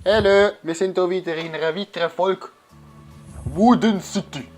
Hallo, wir sind hier wieder in einer weiteren Folge Wooden City.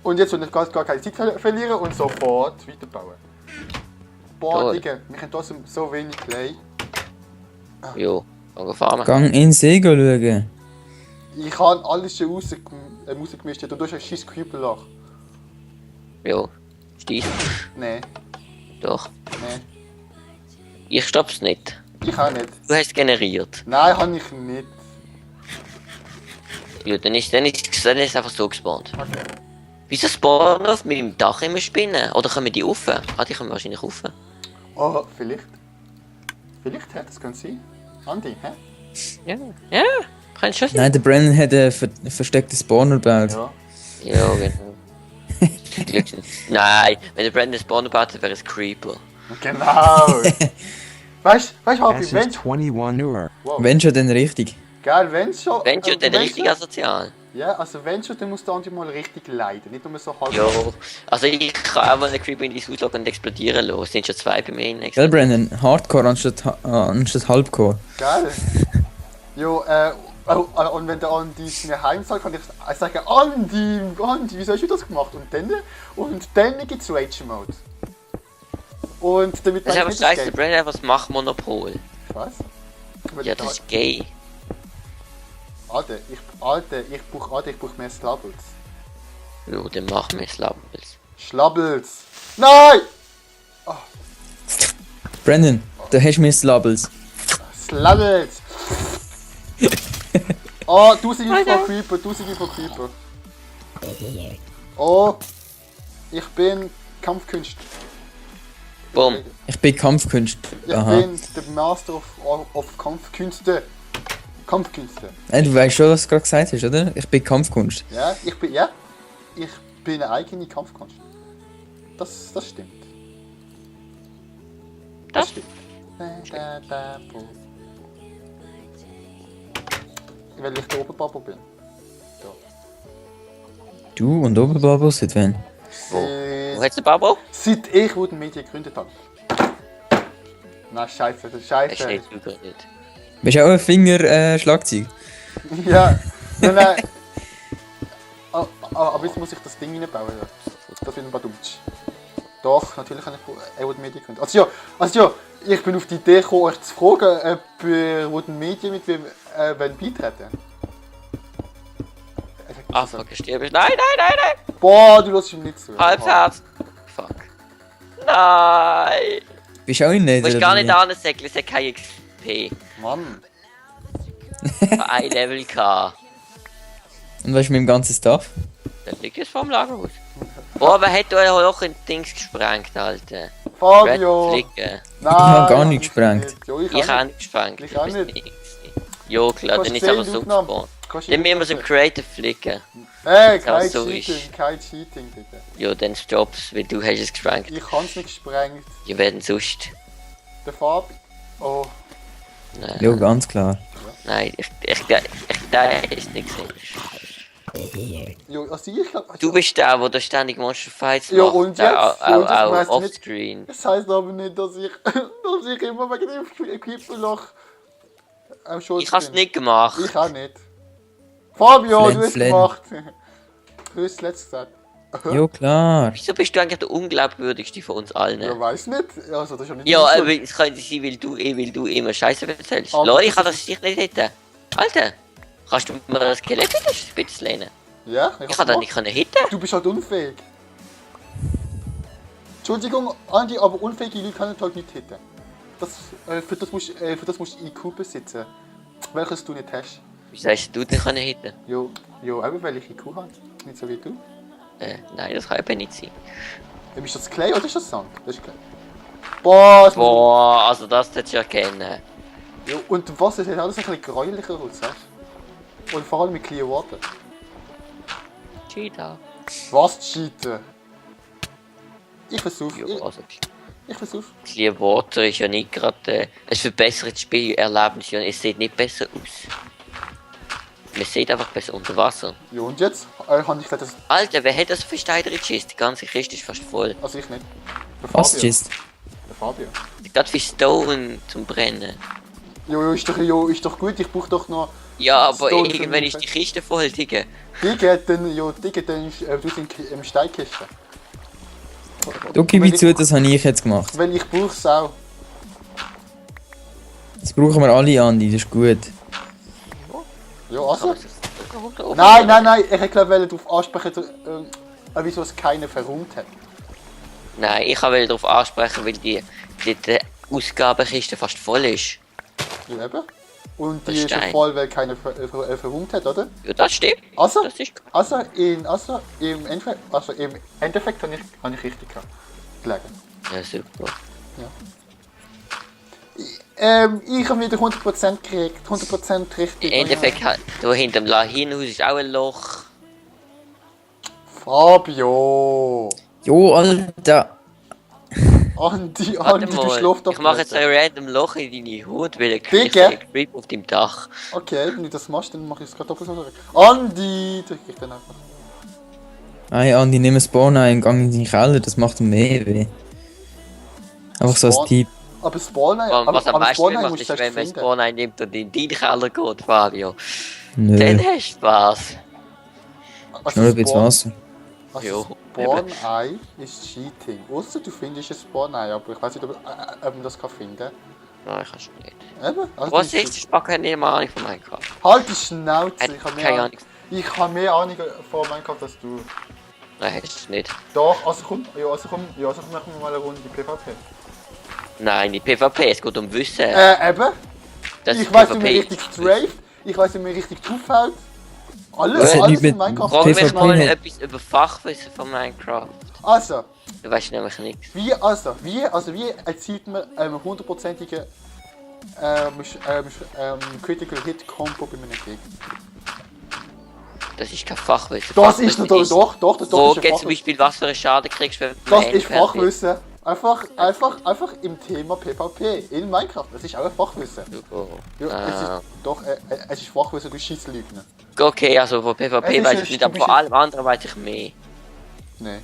Und jetzt wollen wir gar keine Zeit verlieren und sofort weiterbauen. Boah, Digga, wir haben trotzdem so wenig Clay. Jo, angefahren. Gang in den See schauen. Ich habe alles schon rausgemischt. Du hast ein scheiß Creeper-Loch. Jo, stehst Nein, doch. nein. Ich stopp's nicht. Ich auch nicht. Du hast es generiert. Nein, habe ich nicht. Jo, dann ist einfach so gespawnt. Okay. Wieso spawnen auf meinem Dach immer Spinnen? Oder kommen die rauf? Ah, die kommen wahrscheinlich rauf. Oh, vielleicht. Vielleicht, das kann sein. Andi, hä? Ja, kann schon sein. Nein, der Brennan hat einen versteckten Spawner gebaut. Ja. Ja, genau. Nein, wenn der Brandon Spawner baut, wäre es Creeper. Genau. weißt du, Happy, This wenn... is 21 Uhr. Wow. Wenn schon, dann richtig. Geil, wenn schon... Wenn schon, dann wenn richtig schon- asozial. Ja, also wenn schon, dann muss der Andi mal richtig leiden. Nicht nur so halb... Jo, also ich kann auch mal einen Creeper in dein Haus loggen und explodieren lassen. Es sind schon zwei bei mir in Gell, Brennan? Hardcore anstatt Halbcore. Geil. Jo, und wenn der Andi mir heim sagt, kann ich sagen, Andi, wieso hast du das gemacht? Und dann gibt's Rage Mode. Und damit Das ist meine aber ich nicht das scheiße, Game. Brandon hat was Machtmonopol. Was? Ja, das ist gay. Alter, ich brauch mehr Slabbles. Jo, dann machen wir Slabbles. Schlabbles! Nein! Brennan, da hast du mir Slabbles. Slabbles! Oh, 1000 von Creeper, 1000 von Creeper. Oh, ich bin Kampfkünstler. Bumm. Ich bin Kampfkunst. Ich Aha. bin der Master of Kampfkünste. Kampfkünste. Du weißt schon, was du gerade gesagt hast, oder? Ich bin Kampfkunst. Ja, ich bin eine eigene Kampfkunst. Das stimmt. Das stimmt. Weil ich der Oberbabo bin. Du und Oberbabo seit wann? Wo hat's den Babo? Seit ich Wooden Media gegründet habe. Na scheiße, das ist Es scheiße. steht sogar nicht. Bist du auch ein Finger-Schlagzeug? Ja, nein. Aber jetzt muss ich das Ding reinbauen. Ja. Das wird ein Badumtsch. Doch, natürlich kann ich Wooden Media gründen. Also ja, ich bin auf die Idee gekommen, euch zu fragen, ob ihr Wooden Media mit mir beitreten. Ah, fuck, ich sterbe. Nein! Boah, du lässt ihm nicht zu. Halbes Herz. Fuck. Nein! Bist du auch in Du Nether? musst gar oder nicht wie? ansäckeln, es hat kein XP. Mann. Ein Level K. Und was ist mit dem ganzen Stuff? Dann liegt es vorm Lagerhaus. Boah, wer hat euer Loch in Dings gesprengt, Alter? Fabio! Red Flicken. Nein, Ich hab gar nicht ich gesprengt. nicht. Jo, ich Ich auch habe nicht. nicht gesprengt. Ich auch bist nicht. nichts. Jo, klar, Kannst dann ist sehen, einfach die so Aufnahme. gespawnt. Kannst du Dann müssen wir sehen. so Creative flicken. Kein Ja, so Cheating, ist. kein Cheating, Digga. Jo, dann stopp's, weil du hast es gesprengt. Ich hab's nicht gesprengt. Wir werden sonst. Der Fabi... Oh, Nein, Ja, ganz klar. nein, ich da ist nichts. jo, also ich glaub... Du bist der da ständig Monster Fights macht. Ja, und jetzt? Auch Und das weißt du nicht. offscreen. Das heisst aber nicht, dass ich immer wegen dem Creeper-Loch am Schuld Ich hab's bin. nicht gemacht. Ich auch nicht. Fabio, du hast es Flen. gemacht. Du hast es letztes gesagt. Ja, klar. Wieso bist du eigentlich der unglaubwürdigste von uns allen? Ja, weiß nicht. Also, das ist ja nicht Ja, meine aber Schuld. es könnte sein, weil du immer Scheiße erzählst. Aber Leute, ich das kann das dich nicht hitten. Alter, kannst du mir das Skelett in den Spitz lehnen? Ja, Ich hab's kann das gemacht. nicht können hitten. Du bist halt unfähig. Entschuldigung, Andi, aber unfähige Leute können halt nicht hitten. Für das musst du IQ besitzen. Welches du nicht hast. Wie sagst du nicht können hitten? Jo, eben weil ich IQ habe. Nicht so wie du. Nein, das kann eben nicht sein. Ist das Clay oder ist das Sand? Das ist Clay. Boah, es Boah, also das hättest du erkennen. Jo, und das Wasser sieht alles ein bisschen gräulicher aus, weißt du? Und vor allem mit Clear Water. Cheetah. Was cheaten? Ich versuche. Ja, also Ich versuche. Clear Water ist ja nicht gerade. Es verbessert das Spielerlebnis ja, es sieht nicht besser aus. Man sieht einfach besser unter Wasser. Ja, und jetzt habe ich gesagt, dass... Alter, wer hat das für Steine geschissen? Die ganze Kiste ist fast voll. Also ich nicht. Der Was Fabio. ist? Der Fabio. Gerade wie Stone zum Brennen. Jo, ist doch gut. Ich brauche doch noch Ja, aber Stone irgendwann ist die Kiste voll, Digga. Digga, dann du sind im Steinkiste. Du gib mir zu, das habe ich jetzt gemacht. Weil ich brauch's auch. Das brauchen wir alle, Andi, das ist gut. Ja, also. Nein, Nein, ich wollte darauf ansprechen, wieso es keiner verräumt hat. Nein, ich wollte darauf ansprechen, weil die Ausgabenkiste fast voll ist. Ja, eben. Und Das die ist ja Stein. voll, weil keiner verräumt hat, oder? Ja, das stimmt. Also, Das ist im Endeffekt habe ich richtig gelegen. ja super. Ich habe wieder 100% gekriegt, 100% richtig. Im Endeffekt, da hinter dem Lahinhaus ist auch ein Loch. Fabio! Jo, Alter. Andi, Warte du mal, schläfst doch ich mache jetzt nicht. ein random Loch in deine Haut, weil Digga. ein Creep auf deinem Dach. Okay, wenn du das machst, dann mache ich es gerade doppelt so zurück. Andi! Drück ich dann einfach. Nein, Andi, nimm ein Spawn ein und gang in den Keller, das macht ihm mehr weh. Einfach so als Spawn- Tipp. Aber Spawn, Was am meisten Spawn macht, musst ist, du wenn erst man finden. Spawn einnimmt und in deinen Keller geht, Fabio. Nö, Dann hast du Spaß. nur ein bisschen Wasser. Also Jo, Spawn-Ei ist Cheating. Ausser du findest ein Spawn-Ei, aber ich weiß nicht, ob man das kann finden. Nein, kannst du nicht. Eben? Also Was das ist das? Spack hat nicht mal Ahnung von Minecraft. Halt die Schnauze! Hat Ich habe keine mehr, Ahnung. ich habe mehr Ahnung von Minecraft als du. Nein, hast du nicht. Doch, also komm, machen wir mal eine Runde PvP. Nein, die PvP, es geht um Wissen. Eben. Das Ich ist weiß, wie man PvP. richtig straft. Ich weiß, wie man richtig draufhält. Alles, Das hat alles nichts in mit Minecraft. Frag mich PvP mal nicht. etwas über Fachwissen von Minecraft. Also, Du weißt nämlich nichts. wie erzielt man einen 100%igen Critical Hit Combo bei einem Gegner? Das ist kein Fachwissen. Das ist Fachwissen natürlich doch, Wo ist ein geht zum Fachwissen. Beispiel, was für einen Schaden kriegst, wenn du Das ein ist Endpferd Fachwissen. Einfach im Thema PvP in Minecraft. Das ist auch ein Fachwissen. bist? Oh. Ja, es ist Fachwissen, du Scheisslügner. Okay, also von Es PvP ist weiß ein ich nicht, aber typisches- von allem anderen weiß ich mehr. Nein.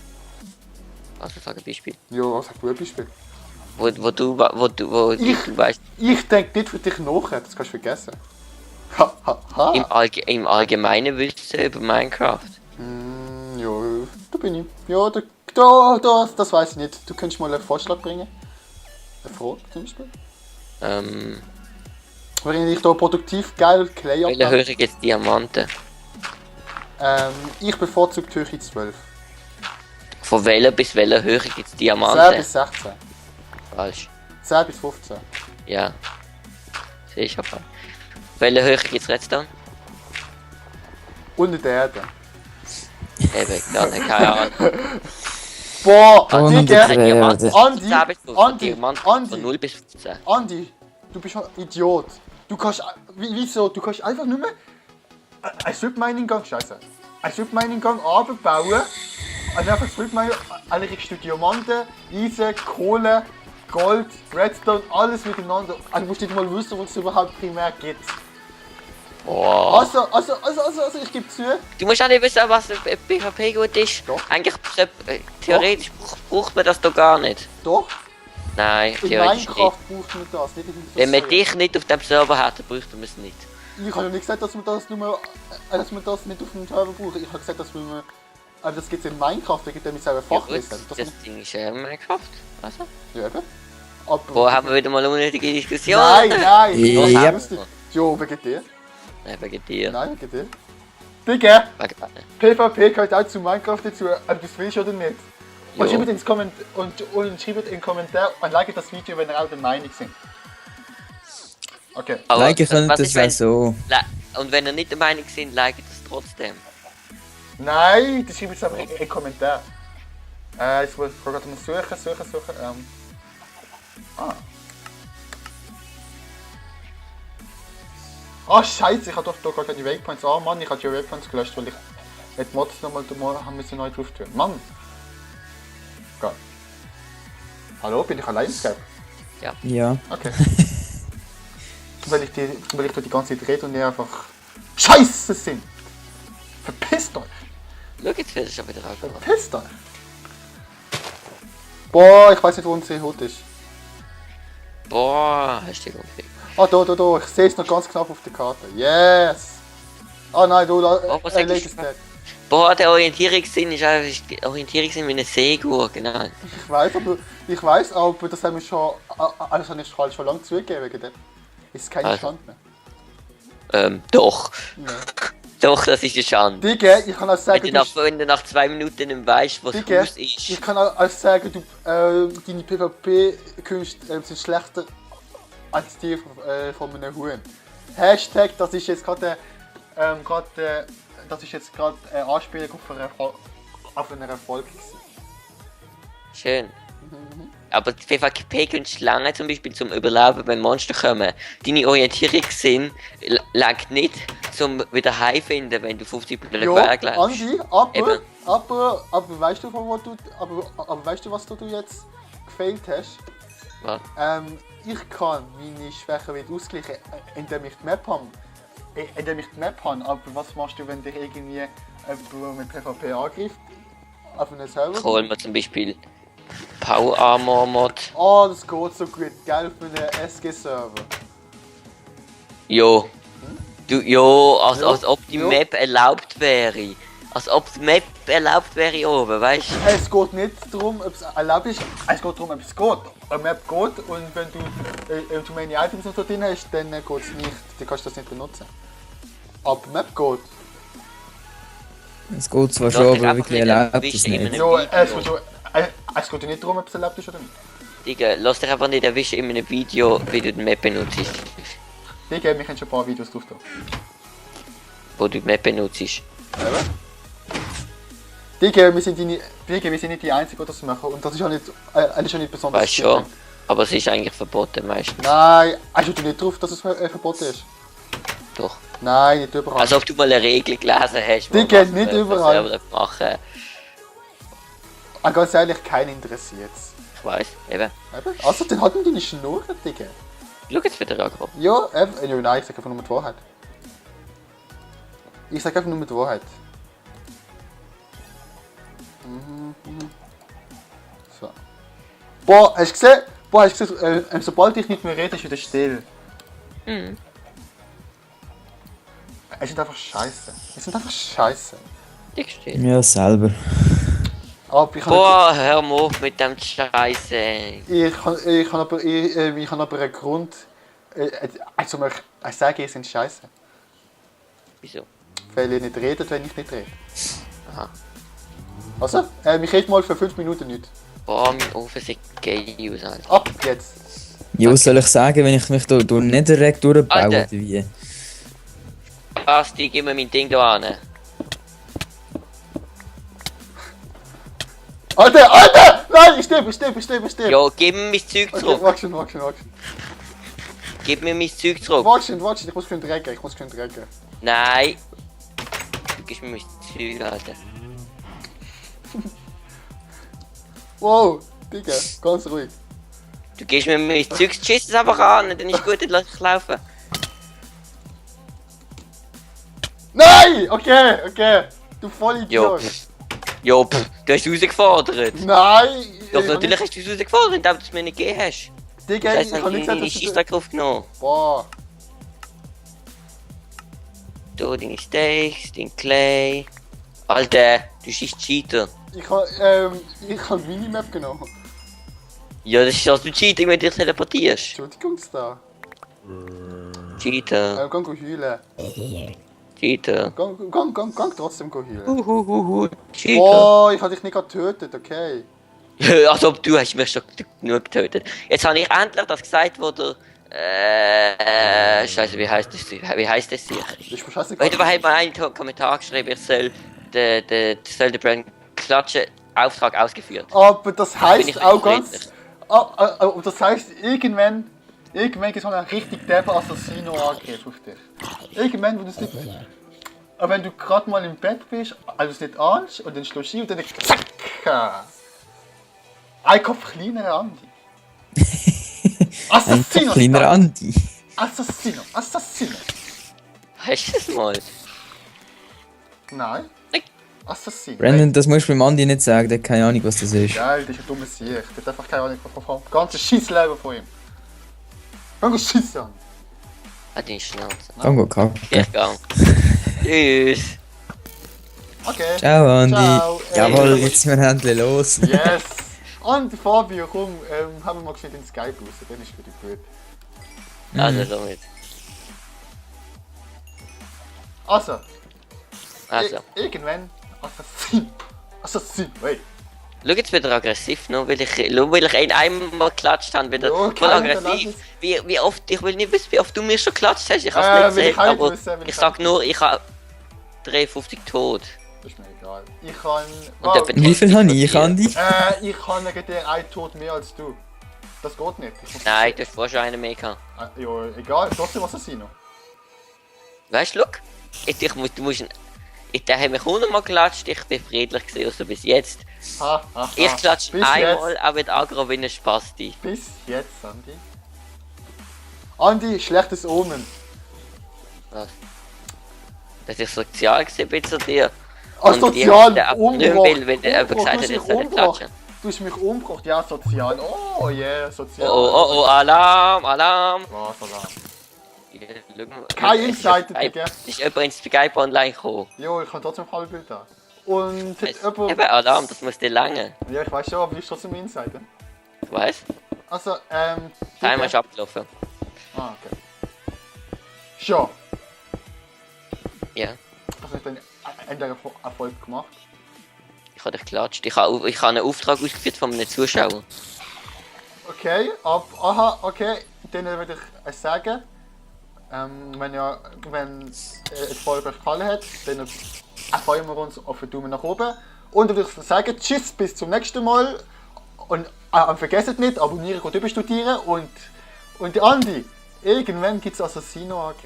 Also sag ein Beispiel. Ja, sag du ein Beispiel. Wo du weißt, Ich denke nicht für dich nach, das kannst du vergessen. Ha, ha, ha. im allgemeinen Wissen über Minecraft. Ja, da bin ich. Ja, das weiß ich nicht. Du könntest mal einen Vorschlag bringen. Eine Frage zum Beispiel. Wenn ich da produktiv geil Clay Welche abbaue. höre ich jetzt Diamanten? Ich bevorzuge die Höhe 12. Von welcher bis welcher höre ich jetzt 10 Diamanten? bis 16. Falsch. 10 bis 15. Ja. Sehe ich aber. Welche höre ich jetzt Redstone? Unter der Erde. Eben, dann keine Ahnung. Boah, Unter Digga! der Erde. Andi, 10 bis 15. Andi, Diamanten von 0 Andi, bis 15. Andi, du bist ein Idiot. Du kannst, wieso? Du kannst einfach nur mehr ein Strip-Mining-Gang, scheiße. Ein Strip-Mining-Gang abbauen. Also einfach Strip-Mining, dann kriegst du Diamanten, Eisen, Kohle, Gold, Redstone, alles miteinander. Also du musst nicht mal wissen, was es überhaupt primär gibt. Boah. Also, ich gebe zu. Du musst auch nicht wissen, was PvP gut ist. Doch. Eigentlich, theoretisch braucht man das doch gar nicht. Doch, Nein, in theoretisch Minecraft nicht. braucht man das, nicht in der Wenn man Serie. dich nicht auf dem Server hätte, bräuchte man es nicht. Ich habe ja nicht gesagt, dass man das nur, dass man das nicht auf dem Server braucht. Ich habe gesagt, dass man, das gibt es in Minecraft, da gibt es selber Ja, gut, Fachwissen. das Ding ist Minecraft. Also. Ja, eben. Aber, Wo haben wir wieder mal eine unnötige Diskussion? Nein, Ja. lustig. Jo, wegen dir. Nein, wegen dir. Nein, wegen dir. Digga, Wegen, PvP gehört auch zu Minecraft dazu, ob du es willst oder nicht. Und Jo. schreibt ins schreibt in den Kommentar und liked das Video, wenn ihr auch der Meinung seid. Okay. aber Liken könnt was das ist, wenn- auch so. Und wenn ihr nicht der Meinung sind, liket es trotzdem. Nein, das schreibt es einfach in den Kommentar. Ich muss gerade mal suchen. Ah, scheiße, ich habe doch da gar keine Waypoints. Ah, Mann, ich habe die Waypoints gelöscht, weil ich mit Mods nochmal haben müssen neu drauf tun. Mann! Geil. Hallo, bin ich allein im Skype? Ja. Okay. weil ich da die ganze Zeit rede und ihr einfach Scheiße sind! Verpisst euch! Schau, jetzt wird es schon wieder angefangen. Verpisst euch! Boah, ich weiß nicht, wo unsere Hut ist. Boah, hast du den umgekriegt. Ah, da, ich sehe es noch ganz knapp auf der Karte. Yes! Ah nein, du, was sag ich? Latest Dead. Boah, der Orientierungssinn ist einfach Orientierungssinn wie eine Sägur, genau. Ich weiß, aber das haben wir schon, das habe ich halt schon lange zugegeben wegen dem. Ist keine Also. Schande mehr. Doch. Nee. Doch, das ist eine Schande. Digga, ich kann auch sagen, Wenn du nach 2 Minuten nicht weißt, was Digga, Haus ist. ich kann auch sagen, deine PvP-Künste sind schlechter als die von einem Huhn. Hashtag, das ist jetzt gerade eine Anspielung auf einen Erfolg gewesen. Schön. Aber die PvP-Künste lange zum Beispiel zum Überleben, wenn Monster kommen. Deine Orientierungssinn langt nicht zum wieder heimfinden, wenn du 50 Minuten Jo, Berg läufst. Andi, Eben. aber weißt du, weißt du, was du jetzt gefailt hast? Was? Ich kann meine Schwäche wieder ausgleichen, indem ich die Map habe. Aber was machst du, wenn dich irgendwie jemand mit PvP angreift? Auf einem Server? Holen wir zum Beispiel Power Armor Mod. Oh, das geht so gut, geil, auf einem SG-Server. Jo. Als ob die Jo. Map erlaubt wäre. Als ob die Map erlaubt wäre oben, weißt du? Es geht nicht darum, ob es erlaubt ist, es geht darum, ob es geht. Eine Map geht und wenn du zu many Items noch drin hast, dann geht es nicht. Dann kannst du das nicht benutzen. Aber die Map geht. Es geht zwar Ja, schon, ich aber einfach wirklich nicht erlaubt erwischt es in nicht. einem Ja, Video. es geht ja nicht darum, ob es erlaubt ist oder nicht. Digga, lass dich einfach nicht erwischen in einem Video, wie du die Map benutzt. Digga, wir haben schon ein paar Videos drauf da. Wo du die Map benutzt. Digga, wir sind nicht die Einzigen, die das machen. Und das ist auch nicht, nicht besonders. Weißt schon. Aber es ist eigentlich verboten meistens. Nein, hast du nicht drauf, dass es verboten ist? Doch. Nein, nicht überall. Als ob du mal eine Regel gelesen hast, Digga, was nicht der überall. Server machen. Ganz ehrlich, keinen interessiert es. Ich weiß, eben. Also, dann hat man deine Schnur, Digga. Schau jetzt wieder an. Ja, eben. Ja, nein, ich sag einfach nur die Wahrheit. Ich sag einfach nur die Wahrheit. So. Boah, hast du gesehen? Sobald ich nicht mehr rede, ist wieder still. Mhm. Es sind einfach scheiße. Ich stehe. Ja, selber. Aber ich habe Boah, hör mal auf mit dem Scheiße. ich kann aber einen Grund. Also, ich sage, ihr seid scheiße. Wieso? Weil ihr nicht redet, wenn ich nicht rede. Aha. Also, ich rede mal für 5 Minuten nicht. Boah, mein Ofen sieht geil aus, Alter. Ab jetzt! Ja, was soll ich sagen, wenn ich mich da nicht direkt durchbaue Alter. oder wie? Basti, gib mir mein Ding da an. Alter! Nein, ich sterbe! Jo, gib mir mein Zeug Okay, zurück. warte schon. Gib mir mein Zeug zurück. Warte schon, ich muss schön drecken. Nein. Du gibst mir mein Zeug, Alter. Wow, Digga, ganz ruhig. Du gibst mir mein Zeug, schiss es einfach an, dann ist gut, dann lass ich laufen. Nein! Okay. Du Vollidiot. Jo, du hast herausgefordert. Nein! Doch, natürlich hast du es herausgefordert, indem du es mir nicht gegeben hast. Digga, Das ich heißt, kann nicht sagen, deine dass du... Scheissdreck aufgenommen. Boah. Da, deine Steaks, dein Clay. Alter, du bist Cheater. Ich habe Minimap genommen. Ja, das ist also Cheating, wenn du dich teleportierst. Entschuldigung, da. Cheater, Gang heulen. Cheater. Gang trotzdem heulen. Cheater. Boah, ich habe dich nicht gerade getötet, okay. Als ob du hast mich schon genug getötet. Jetzt habe ich endlich das gesagt, wo der... Scheiße, wie heißt das hier? Ist mir scheißegal. Heute hat mal einen Kommentar geschrieben, ich soll den Brand klatschen, Auftrag ausgeführt. Aber das Bin heisst ich auch richtig ganz... Aber das heisst, irgendwann gibt es mal einen richtig derben Assassino-Angriff auf dich. Irgendwann, wo du es nicht... Aber wenn du gerade mal im Bett bist, also es nicht ahnst, und dann schlägst du ein und dann zack! Ein Kopf kleiner Andi. Ein Assassino! kleiner Andi. Assassino! Hast du das mal? Nein. Nein. Assassino. Brandon, das musst du beim Andi nicht sagen, der hat keine Ahnung, was das ist. Geil, das ist ein dummer Sieg. Der hat einfach keine Ahnung vom ganzen Scheissleben von ihm. Fang uns Scheiße an. Hat die Schnauze. Komm, go kacken. Ich gang. Tschüss. Okay. Ciao, Andi. Ciao. Jawohl, jetzt sind wir endlich los. Yes! Und Fabio, komm, haben wir mal geschwind in Skype raus, dann ist wieder gut. Also somit. Also, Also. Irgendwann, Assassin, wait. Schau jetzt wieder aggressiv, nur weil ich einmal geklatscht habe, wieder Ja, voll kein aggressiv. Wie oft, ich will nicht wissen, wie oft du mir schon geklatscht hast, ich will hab's nicht ich gesehen, auch aber nicht wissen, will ich ich sag auch nur, ich hab 53 tot. Das ist mir egal. Ich kann... Und der Wie viel habe ich, Andi? ich kann gegen den einen Tod mehr als du. Das geht nicht. Ich muss- Nein, du hast vorher schon einen mehr gehabt. Ja, egal, trotzdem Assassino. Weißt du, look, du musst... Der hat mich 100-mal geklatscht, ich bin friedlich gewesen, also bis jetzt. Ich klatsche Bis einmal, jetzt. auch mit aggro wie ein Spasti. Bis jetzt, Andi. Andi, schlechtes Omen. Was? Dass ich sozial gewesen bin zu dir. Als Und die sozial haben den umgebracht. abgenommen, weil der jemand Umgebracht, gesagt du hat, hast jetzt mich soll er umgebracht. klatschen. Du hast mich umgebracht, ja, sozial. Oh yeah, sozial. Oh, Alarm, Alarm! Was, Alarm? Ja, schau mal. Kein Es ist Insider, Skype- Digga. Es ist jemand ins Skype online gekommen. Jo, ich kann trotzdem Halbbild haben. Und hat Es- jemand... Eben Alarm, das muss dir lange. Ja, ich weiß schon, aber du bist trotzdem Insider. Du weißt? Also, Timer ist abgelaufen. Ah, okay. Schon. Ja. Hast du nicht einen Erfolg gemacht? Ich habe dich geklatscht. Ich habe einen Auftrag ausgeführt von einem Zuschauer. Okay, okay. Dann würde ich sagen, wenn die Folge euch gefallen hat, dann freuen wir uns auf einen Daumen nach oben. Und dann würde ich sagen, tschüss, bis zum nächsten Mal. Und vergesst nicht, abonnieren und überstudieren. Und Andi, irgendwann gibt es Assassino-Angriff.